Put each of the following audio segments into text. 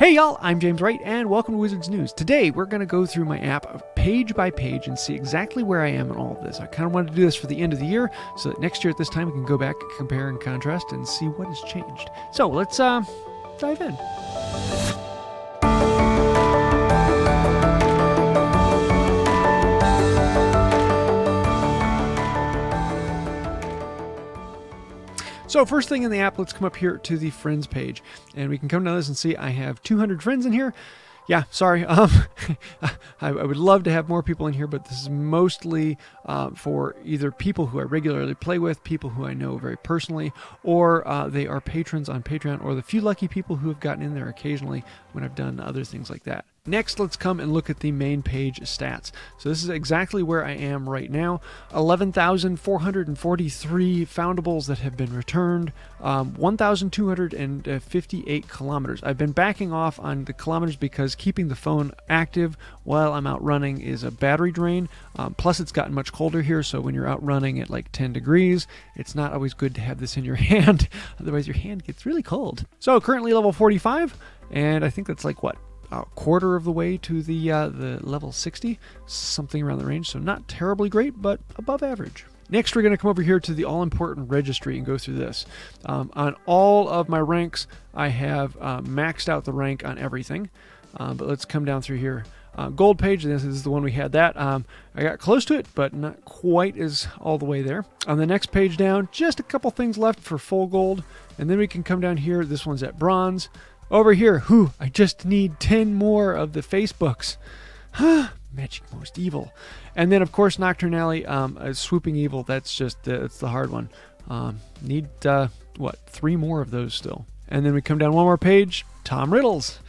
Hey y'all, I'm JamesWright and welcome to Wizards News. Today we're going to go through my app page by page and see exactly where I am in all of this. I kind of wanted to do this for the end of the year so that next year at this time we can go back, compare and contrast and see what has changed. So let's dive in. So first thing in the app, let's come up here to the friends page and we can come down this and see I have 200 friends in here. Yeah, sorry. I would love to have more people in here, but this is mostly for either people who I regularly play with, people who I know very personally, or they are patrons on Patreon, or the few lucky people who have gotten in there occasionally when I've done other things like that. Next, let's come and look at the main page stats. So this is exactly where I am right now. 11,443 foundables that have been returned, 1,258 kilometers. I've been backing off on the kilometers because keeping the phone active while I'm out running is a battery drain. Plus it's gotten much colder here, so when you're out running at like 10 degrees, it's not always good to have this in your hand. Otherwise your hand gets really cold. So currently level 45, and I think that's like what? A quarter of the way to the level 60, something around the range, so not terribly great, but above average. Next, we're going to come over here to the all-important registry and go through this. On all of my ranks, I have maxed out the rank on everything, but let's come down through here. Gold page, this is the one we had that. I got close to it, but not quite as all the way there. On the next page down, just a couple things left for full gold, and then we can come down here. This one's at bronze. Over here, I just need 10 more of the Facebooks. Magic Most Evil. And then, of course, Nocturne Alley, Swooping Evil, that's just, it's the hard one. Need, 3 more of those still. And then we come down one more page, Tom Riddles.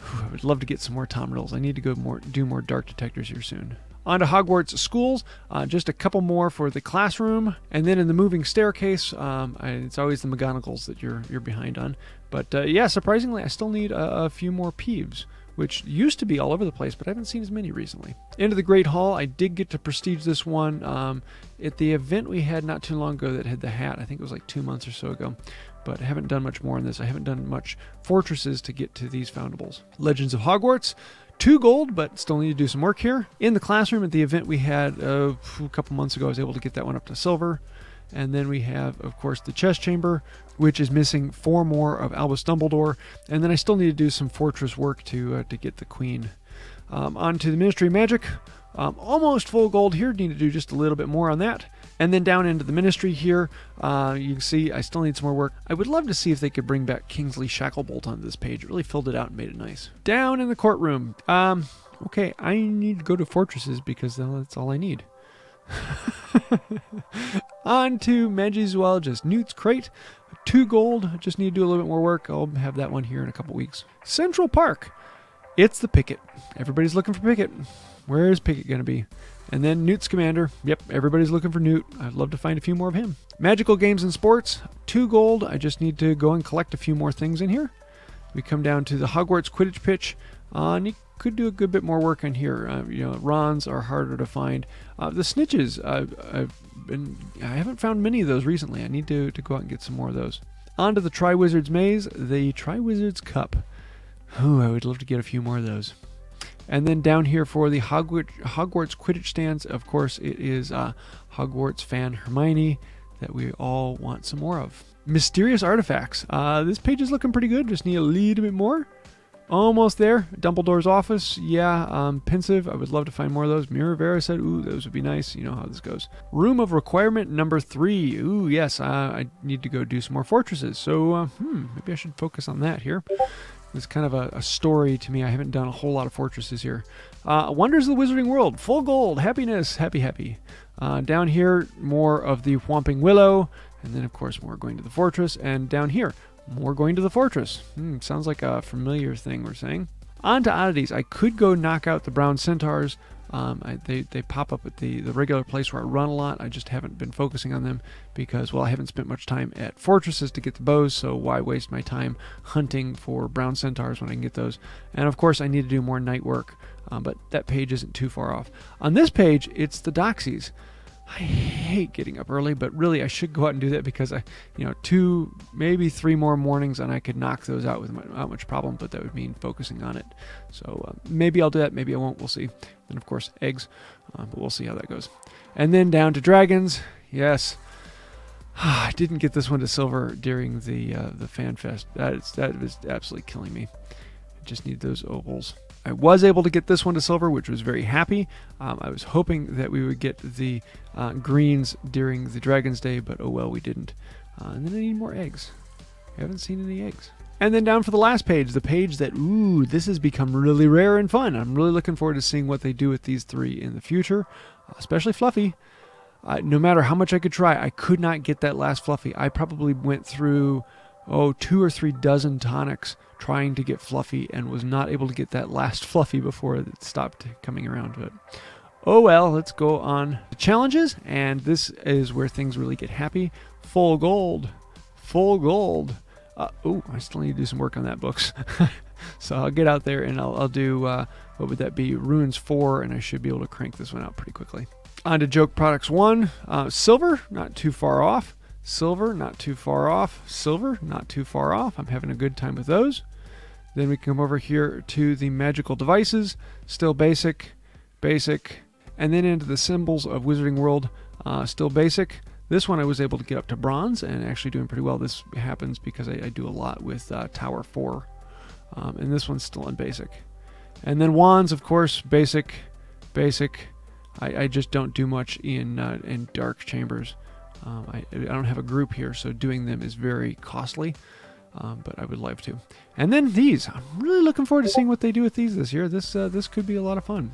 I would love to get some more Tom Riddles. I need to go do more Dark Detectors here soon. On to Hogwarts Schools, just a couple more for the classroom, and then in the moving staircase, it's always the McGonagalls that you're behind on. But yeah, surprisingly, I still need a few more Peeves, which used to be all over the place, but I haven't seen as many recently. Into the Great Hall, I did get to prestige this one at the event we had not too long ago that had the hat. I think it was like 2 months or so ago. But I haven't done much more on this. I haven't done much fortresses to get to these foundables. Legends of Hogwarts. 2 gold, but still need to do some work here. In the classroom at the event we had a couple months ago, I was able to get that one up to silver. And then we have, of course, the chess chamber, which is missing 4 more of Albus Dumbledore. And then I still need to do some fortress work to get the queen. On to the Ministry of Magic. Almost full gold here. Need to do just a little bit more on that. And then down into the Ministry here, you can see I still need some more work. I would love to see if they could bring back Kingsley Shacklebolt onto this page. It really filled it out and made it nice. Down in the courtroom. Okay, I need to go to fortresses because that's all I need. On to Magizoologist Newt's Crate. 2 gold. Just need to do a little bit more work. I'll have that one here in a couple weeks. Central Park. It's the Picket. Everybody's looking for Picket. Where is Picket going to be? And then Newt's Commander. Yep, everybody's looking for Newt. I'd love to find a few more of him. Magical Games and Sports. 2 gold. I just need to go and collect a few more things in here. We come down to the Hogwarts Quidditch Pitch. And you could do a good bit more work on here. Rons are harder to find. The Snitches. I haven't found many of those recently. I need to go out and get some more of those. On to the Triwizards Maze. The Triwizards Cup. Oh, I would love to get a few more of those. And then down here for the Hogwarts Quidditch stands, of course, it is Hogwarts fan Hermione that we all want some more of. Mysterious Artifacts. This page is looking pretty good. Just need a little bit more. Almost there. Dumbledore's office. Yeah, Pensive. I would love to find more of those. Mirror Vera said, ooh, those would be nice. You know how this goes. Room of Requirement number 3. Ooh, yes, I need to go do some more fortresses. So, maybe I should focus on that here. It's kind of a story to me. I haven't done a whole lot of fortresses here. Wonders of the Wizarding World. Full gold. Happiness. Happy. Down here, more of the Whomping Willow. And then, of course, more going to the fortress. And down here, more going to the fortress. Sounds like a familiar thing we're saying. On to oddities. I could go knock out the brown centaurs. They pop up at the regular place where I run a lot. I just haven't been focusing on them because, well, I haven't spent much time at fortresses to get the bows, so why waste my time hunting for brown centaurs when I can get those? And of course, I need to do more night work, but that page isn't too far off. On this page, it's the Doxies. I hate getting up early, but really I should go out and do that because 2, maybe 3 more mornings and I could knock those out without much problem, but that would mean focusing on it. So maybe I'll do that, maybe I won't, we'll see. And of course, eggs, but we'll see how that goes. And then down to dragons. Yes. I didn't get this one to silver during the fan fest. That was absolutely killing me. I just need those ovals. I was able to get this one to silver, which was very happy. I was hoping that we would get the greens during the Dragon's Day, but oh well, we didn't. And then I need more eggs. I haven't seen any eggs. And then down for the last page, the page that, this has become really rare and fun. I'm really looking forward to seeing what they do with these 3 in the future, especially Fluffy. No matter how much I could try, I could not get that last Fluffy. I probably went through 2 or 3 dozen tonics trying to get Fluffy and was not able to get that last Fluffy before it stopped coming around. But oh well, let's go on to challenges, and this is where things really get happy. Full gold. Full gold. I still need to do some work on that, books. So I'll get out there and I'll do, what would that be? Runes 4, and I should be able to crank this one out pretty quickly. On to Joke Products 1. Silver, not too far off. Silver, not too far off. Silver, not too far off. I'm having a good time with those. Then we come over here to the magical devices. Still basic, basic. And then into the symbols of Wizarding World. Still basic. This one I was able to get up to bronze and actually doing pretty well. This happens because I do a lot with Tower 4. And this one's still in basic. And then wands, of course, basic, basic. I just don't do much in dark chambers. I don't have a group here, so doing them is very costly, but I would love to. And then these. I'm really looking forward to seeing what they do with these this year. This could be a lot of fun.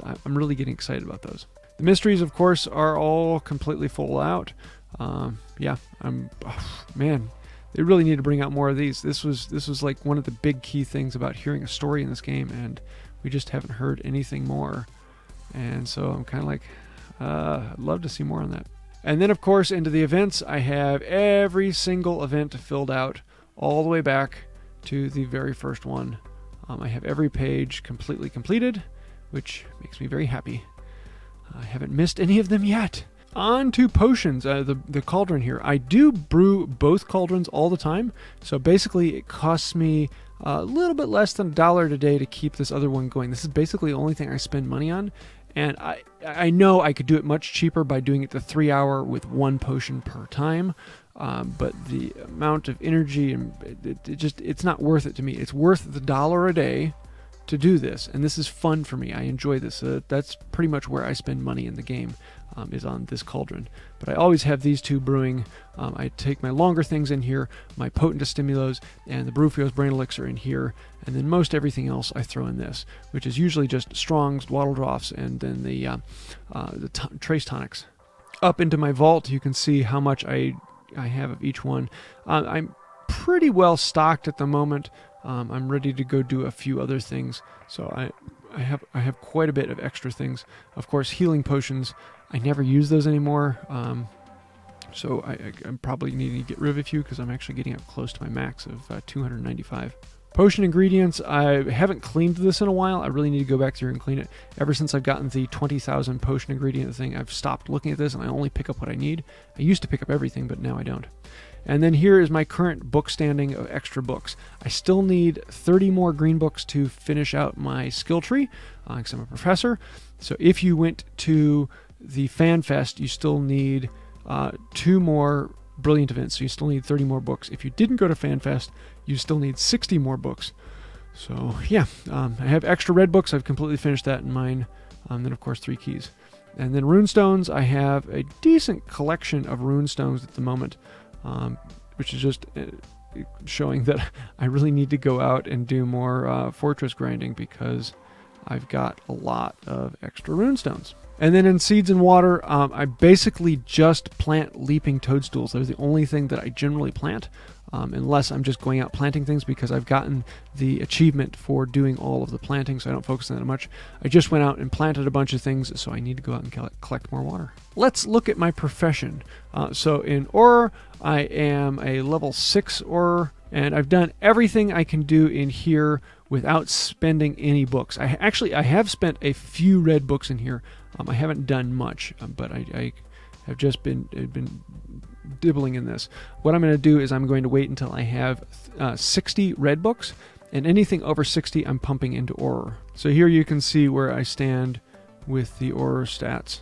I'm really getting excited about those. The mysteries, of course, are all completely full out. Man, they really need to bring out more of these. This was like one of the big key things about hearing a story in this game, and we just haven't heard anything more. And so I'm kind of like, I'd love to see more on that. And then, of course, into the events, I have every single event filled out all the way back to the very first one. I have every page completely completed, which makes me very happy. I haven't missed any of them yet. On to potions, the cauldron here. I do brew both cauldrons all the time, so basically it costs me a little bit less than $1 a day to keep this other one going. This is basically the only thing I spend money on, and I know I could do it much cheaper by doing it the 3-hour with 1 potion per time, but the amount of energy, and it's not worth it to me. It's worth the $1 a day to do this, and this is fun for me. I enjoy this. That's pretty much where I spend money in the game, is on this cauldron. But I always have these 2 brewing. I take my longer things in here, my potent stimulos, and the Brufio's Brain Elixir in here, and then most everything else I throw in this, which is usually just Strongs, Waddle Draughts, and then the Trace Tonics. Up into my vault, you can see how much I have of each one. I'm pretty well stocked at the moment. I'm ready to go do a few other things, so I have quite a bit of extra things. Of course, healing potions, I never use those anymore, so I'm probably needing to get rid of a few because I'm actually getting up close to my max of 295. Potion ingredients, I haven't cleaned this in a while. I really need to go back through and clean it. Ever since I've gotten the 20,000 potion ingredient thing, I've stopped looking at this and I only pick up what I need. I used to pick up everything, but now I don't. And then here is my current book standing of extra books. I still need 30 more green books to finish out my skill tree, because I'm a professor. So if you went to the Fan Fest, you still need 2 more brilliant events. So you still need 30 more books. If you didn't go to Fan Fest, you still need 60 more books. So yeah, I have extra red books. I've completely finished that in mine. Then of course 3 keys. And then runestones, I have a decent collection of runestones at the moment. Which is just showing that I really need to go out and do more fortress grinding because I've got a lot of extra runestones. And then in seeds and water, I basically just plant leaping toadstools. They're the only thing that I generally plant, unless I'm just going out planting things because I've gotten the achievement for doing all of the planting, so I don't focus on that much. I just went out and planted a bunch of things, so I need to go out and collect more water. Let's look at my profession. So in Auror, I am a level 6 Auror, and I've done everything I can do in here without spending any books. I have spent a few red books in here. I haven't done much, but I have just been dibbling in this. What I'm going to do is I'm going to wait until I have 60 red books, and anything over 60 I'm pumping into Auror. So here you can see where I stand with the Auror stats.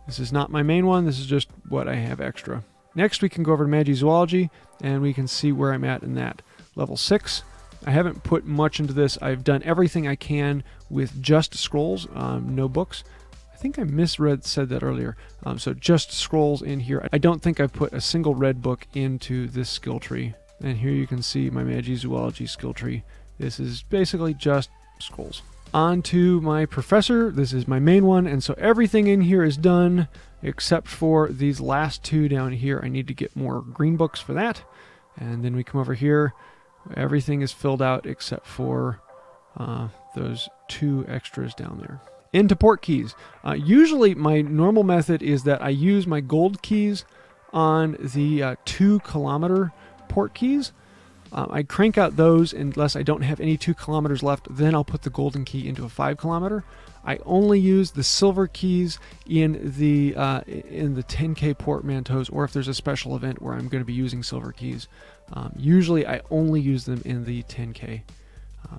This is not my main one, this is just what I have extra. Next we can go over to Magizoology, and we can see where I'm at in that. Level 6. I haven't put much into this. I've done everything I can with just scrolls, no books. I think I said that earlier. So just scrolls in here. I don't think I've put a single red book into this skill tree. And here you can see my Magizoology skill tree. This is basically just scrolls. On to my Professor. This is my main one, and so everything in here is done except for these last two down here. I need to get more green books for that. And then we come over here. Everything is filled out except for those two extras down there. Into port keys. Usually my normal method is that I use my gold keys on the 2 kilometer port keys. I crank out those unless I don't have any 2 kilometers left. Then I'll put the golden key into a 5 kilometer. I only use the silver keys in the 10K portmanteaus, or if there's a special event where I'm going to be using silver keys. Usually I only use them in the 10K.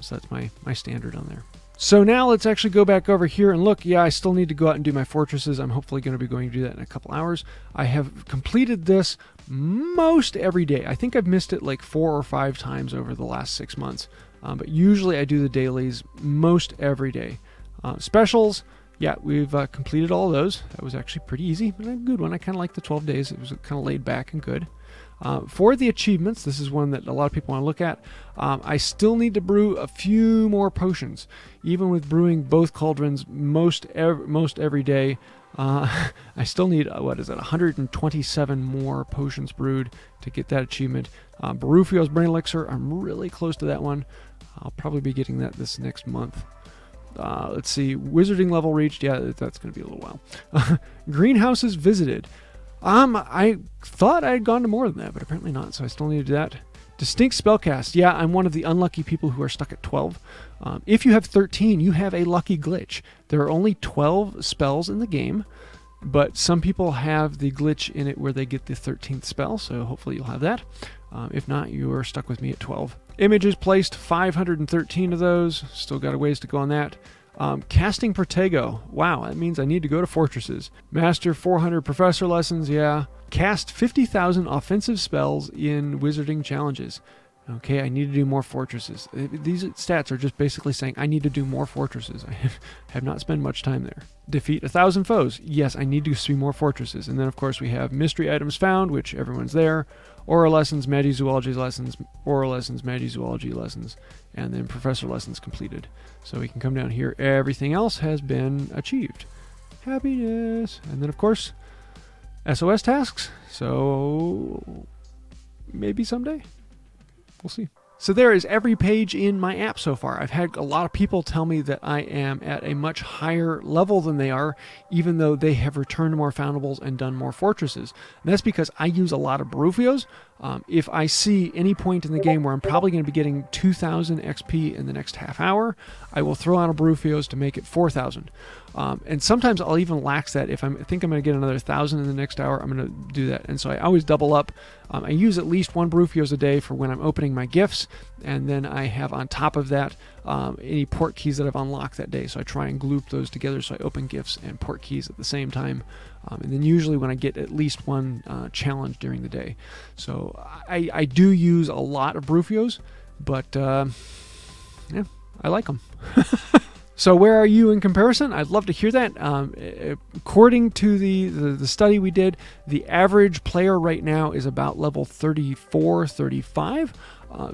So that's my standard on there. So now let's actually go back over here and look. Yeah, I still need to go out and do my fortresses. I'm hopefully going to be going to do that in a couple hours. I have completed this most every day. I think I've missed it like 4 or 5 times over the last 6 months. But usually I do the dailies most every day. Specials, yeah, we've completed all of those. That was actually pretty easy, but a good one. I kind of like the 12 days. It was kind of laid back and good. For the achievements, this is one that a lot of people want to look at. I still need to brew a few more potions. Even with brewing both cauldrons most every day, I still need, 127 more potions brewed to get that achievement. Barufio's Brain Elixir, I'm really close to that one. I'll probably be getting that this next month. Let's see, Wizarding level reached. Yeah, that's going to be a little while. Greenhouses visited. I thought I had gone to more than that, but apparently not, so I still need to do that. Distinct spellcast. Yeah, I'm one of the unlucky people who are stuck at 12. If you have 13, you have a lucky glitch. There are only 12 spells in the game, but some people have the glitch in it where they get the 13th spell, so hopefully you'll have that. If not, you are stuck with me at 12. Images placed, 513 of those. Still got a ways to go on that. Casting Protego. Wow, that means I need to go to fortresses. Master 400 professor lessons, yeah. Cast 50,000 offensive spells in wizarding challenges. Okay, I need to do more fortresses. These stats are just basically saying I need to do more fortresses. I have not spent much time there. Defeat 1,000 foes. Yes, I need to see more fortresses. And then, of course, we have mystery items found, which everyone's there. Aura lessons, Magizoology lessons, Aura lessons, Magizoology lessons, and then professor lessons completed. So we can come down here. Everything else has been achieved. Happiness. And then, of course, SOS tasks. So maybe someday. We'll see. So there is every page in my app so far. I've had a lot of people tell me that I am at a much higher level than they are, even though they have returned more foundables and done more fortresses. And that's because I use a lot of Barufios. If I see any point in the game where I'm probably going to be getting 2,000 XP in the next half hour, I will throw out a Barufios to make it 4,000. And sometimes I'll even lax that. If I think I'm going to get another 1,000 in the next hour, I'm going to do that. And so I always double up. I use at least 1 Barufios a day for when I'm opening my gifts, and then I have on top of that any port keys that I've unlocked that day. So I try and gloop those together so I open gifts and port keys at the same time. And then usually when I get at least 1 challenge during the day. So I do use a lot of Barufios, but yeah, I like them. So where are you in comparison? I'd love to hear that. According to the study we did, the average player right now is about level 34, 35.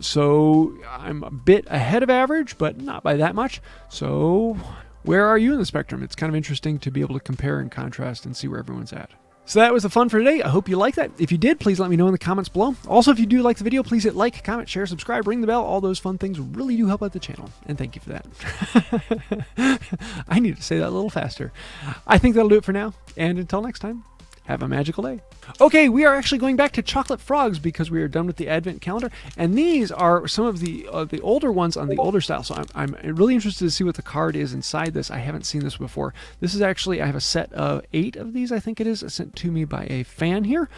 So I'm a bit ahead of average, but not by that much. So where are you in the spectrum? It's kind of interesting to be able to compare and contrast and see where everyone's at. So that was the fun for today. I hope you liked that. If you did, please let me know in the comments below. Also, if you do like the video, please hit like, comment, share, subscribe, ring the bell. All those fun things really do help out the channel. And thank you for that. I need to say that a little faster. I think that'll do it for now. And until next time, Have a magical day. Okay, we are actually going back to chocolate frogs because we are done with the advent calendar, and these are some of the older ones on the older style. So I'm really interested to see what the card is inside this. I haven't seen this before. This is actually, I have a set of 8 of these, I think it is, sent to me by a fan here.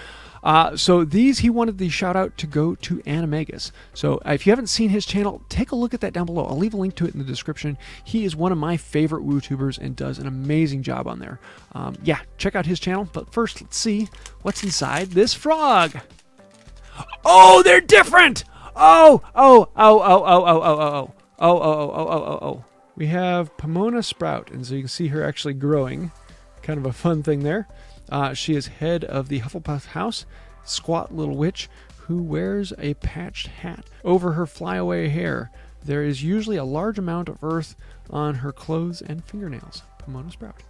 So these, he wanted the shout out to go to Animagus. So if you haven't seen his channel, take a look at that down below. I'll leave a link to it in the description. He is one of my favorite WooTubers and does an amazing job on there. Yeah, check out his channel. But first, let's see what's inside this frog. Oh, they're different. Oh. We have Pomona Sprout, and so you can see her actually growing. Kind of a fun thing there. She is head of the Hufflepuff house, squat little witch who wears a patched hat. Over her flyaway hair, there is usually a large amount of earth on her clothes and fingernails. Pomona Sprout.